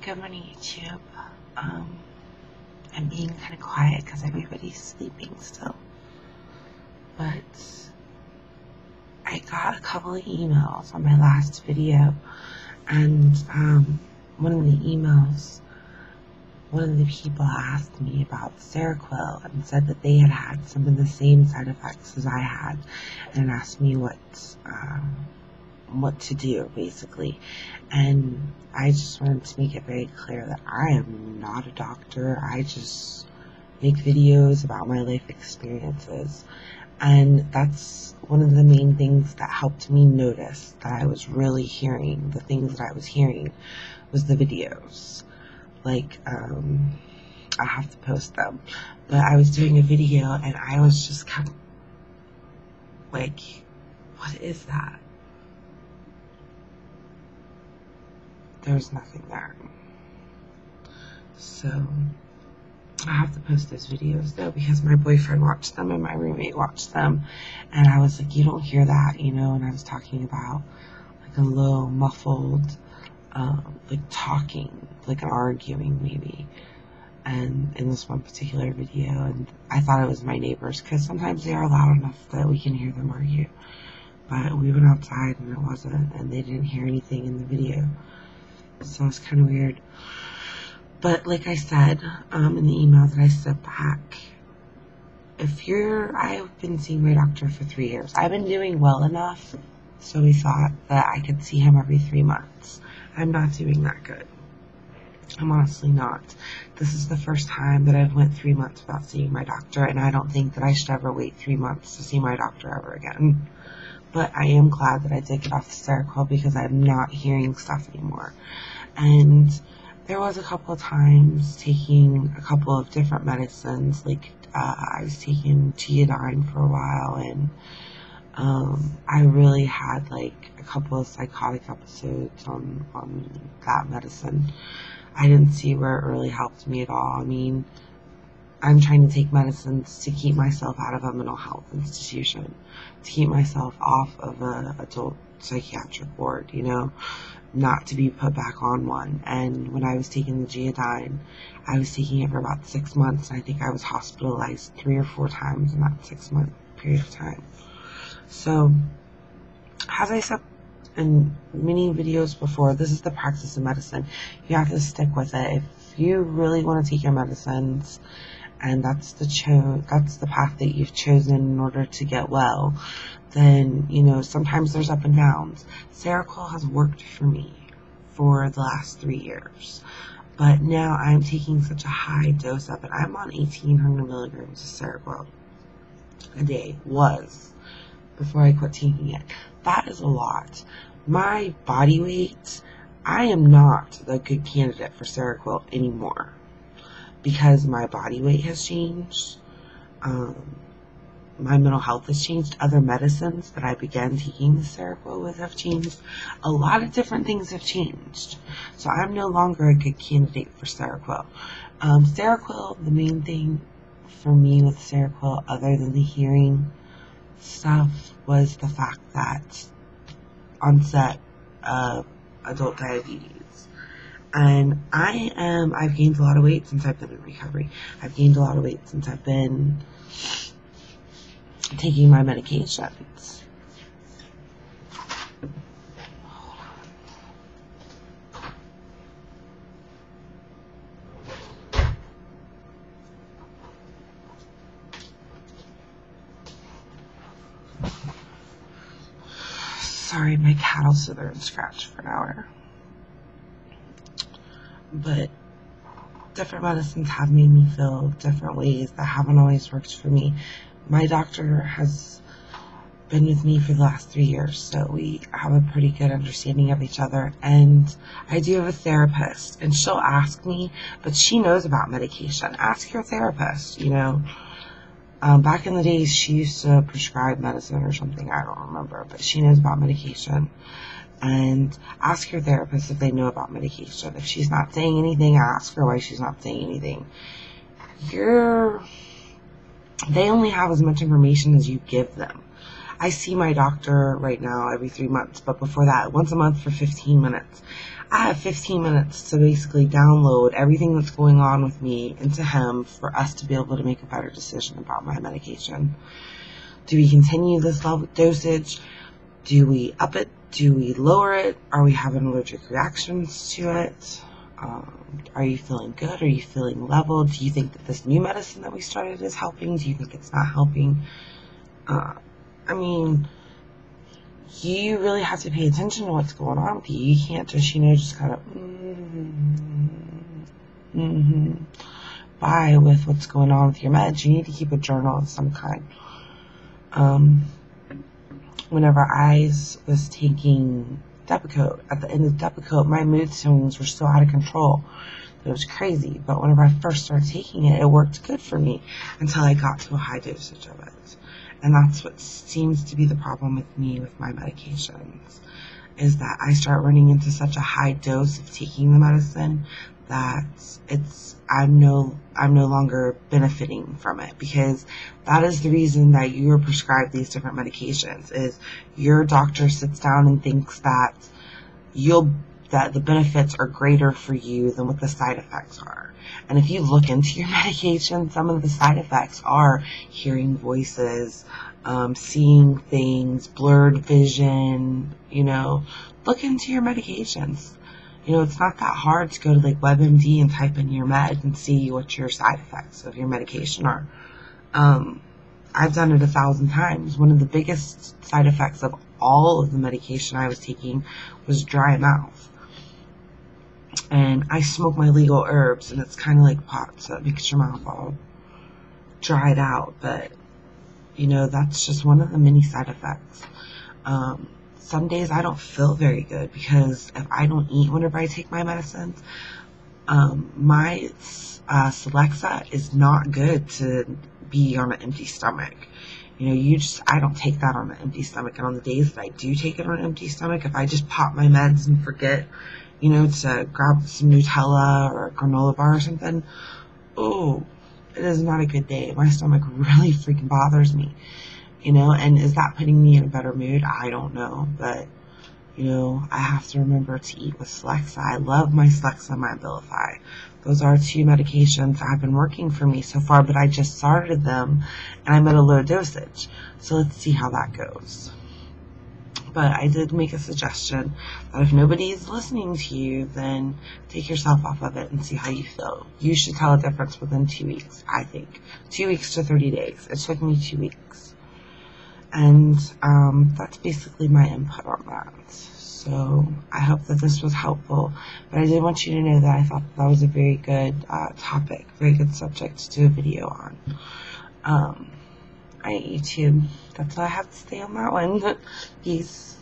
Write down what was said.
think I'm on YouTube. I'm being kind of quiet because everybody's sleeping still. But I got a couple of emails on my last video, and one of the emails, one of the people asked me about Seroquel and said that they had had some of the same side effects as I had, and asked me what to do, basically. And I just wanted to make it very clear that I am not a doctor. I just make videos about my life experiences, and that's one of the main things that helped me notice that I was really hearing the things that I was hearing was the videos. Like, I have to post them, but I was doing a video and I was just kind of like, what is that? There was nothing there. So I have to post those videos though, because my boyfriend watched them and my roommate watched them, and I was like, you don't hear that, you know. And I was talking about like a low muffled like talking, like an arguing maybe, and in this one particular video, and I thought it was my neighbors, because sometimes they are loud enough that we can hear them argue, but we went outside and it wasn't, and they didn't hear anything in the video. So it's kind of weird. But like I said in the email that I sent back, I've been seeing my doctor for 3 years. I've been doing well enough, so we thought that I could see him every 3 months. I'm not doing that good. I'm honestly not. This is the first time that I've went 3 months without seeing my doctor, and I don't think that I should ever wait 3 months to see my doctor ever again. But I am glad that I did get off the Seroquel, because I'm not hearing stuff anymore. And there was a couple of times taking a couple of different medicines, like I was taking Geodine for a while, and I really had like a couple of psychotic episodes on that medicine. I didn't see where it really helped me at all. I mean, I'm trying to take medicines to keep myself out of a mental health institution, to keep myself off of an adult psychiatric ward, you know, not to be put back on one. And when I was taking the Geodine, I was taking it for about 6 months, and I think I was hospitalized 3 or 4 times in that 6-month period of time. So, as I said in many videos before, this is the practice of medicine. You have to stick with it. If you really want to take your medicines, and that's the path that you've chosen in order to get well, then, you know, sometimes there's up and downs. Seroquel has worked for me for the last 3 years, but now I'm taking such a high dose of it. I'm on 1,800 milligrams of Seroquel a day, before I quit taking it. That is a lot. My body weight, I am not a good candidate for Seroquel anymore, because my body weight has changed. My mental health has changed. Other medicines that I began taking the Seroquel with have changed. A lot of different things have changed. So I'm no longer a good candidate for Seroquel. Seroquel, the main thing for me with Seroquel, other than the hearing stuff, was the fact that onset of adult diabetes. And I've gained a lot of weight since I've been in recovery. I've gained a lot of weight since I've been taking my medications. Sorry, my cat will sit there and scratch for an hour. But different medicines have made me feel different ways that haven't always worked for me. My doctor has been with me for the last 3 years, so we have a pretty good understanding of each other. And I do have a therapist, and she'll ask me, but she knows about medication. Ask your therapist, you know. Back in the days, she used to prescribe medicine or something, I don't remember, but she knows about medication. And ask your therapist if they know about medication. If she's not saying anything, ask her why she's not saying anything. They only have as much information as you give them. I see my doctor right now every 3 months, but before that, once a month for 15 minutes. I have 15 minutes to basically download everything that's going on with me into him for us to be able to make a better decision about my medication. Do we continue this level dosage? Do we up it? Do we lower it? Are we having allergic reactions to it? Are you feeling good? Are you feeling level? Do you think that this new medicine that we started is helping? Do you think it's not helping? I mean, you really have to pay attention to what's going on with you. You can't just, just kind of by with what's going on with your meds. You need to keep a journal of some kind. Whenever I was taking Depakote, at the end of Depakote, my mood swings were so out of control. It was crazy. But whenever I first started taking it, it worked good for me until I got to a high dosage of it. And that's what seems to be the problem with me with my medications, is that I start running into such a high dose of taking the medicine that I'm no longer benefiting from it, because that is the reason that you are prescribed these different medications. Is your doctor sits down and thinks that the benefits are greater for you than what the side effects are. And if you look into your medication, some of the side effects are hearing voices, seeing things, blurred vision. Look into your medications. It's not that hard to go to like WebMD and type in your med and see what your side effects of your medication are. I've done it 1,000 times. One of the biggest side effects of all of the medication I was taking was dry mouth. And I smoke my legal herbs, and it's kind of like pot, so it makes your mouth all dried out. But, that's just one of the many side effects. Some days I don't feel very good because if I don't eat whenever I take my medicines, my Celexa is not good to be on an empty stomach. I don't take that on an empty stomach. And on the days that I do take it on an empty stomach, if I just pop my meds and forget, to grab some Nutella or a granola bar or something, it is not a good day. My stomach really freaking bothers me. And is that putting me in a better mood? I don't know, but, I have to remember to eat with Celexa. I love my Celexa and my Abilify. Those are 2 medications that have been working for me so far, but I just started them, and I'm at a low dosage. So let's see how that goes. But I did make a suggestion that if nobody's listening to you, then take yourself off of it and see how you feel. You should tell a difference within 2 weeks, I think. 2 weeks to 30 days. It took me 2 weeks. And that's basically my input on that. So I hope that this was helpful. But I did want you to know that I thought that was a very good topic, very good subject to do a video on. I hate YouTube. That's all I have to say on that one. Peace.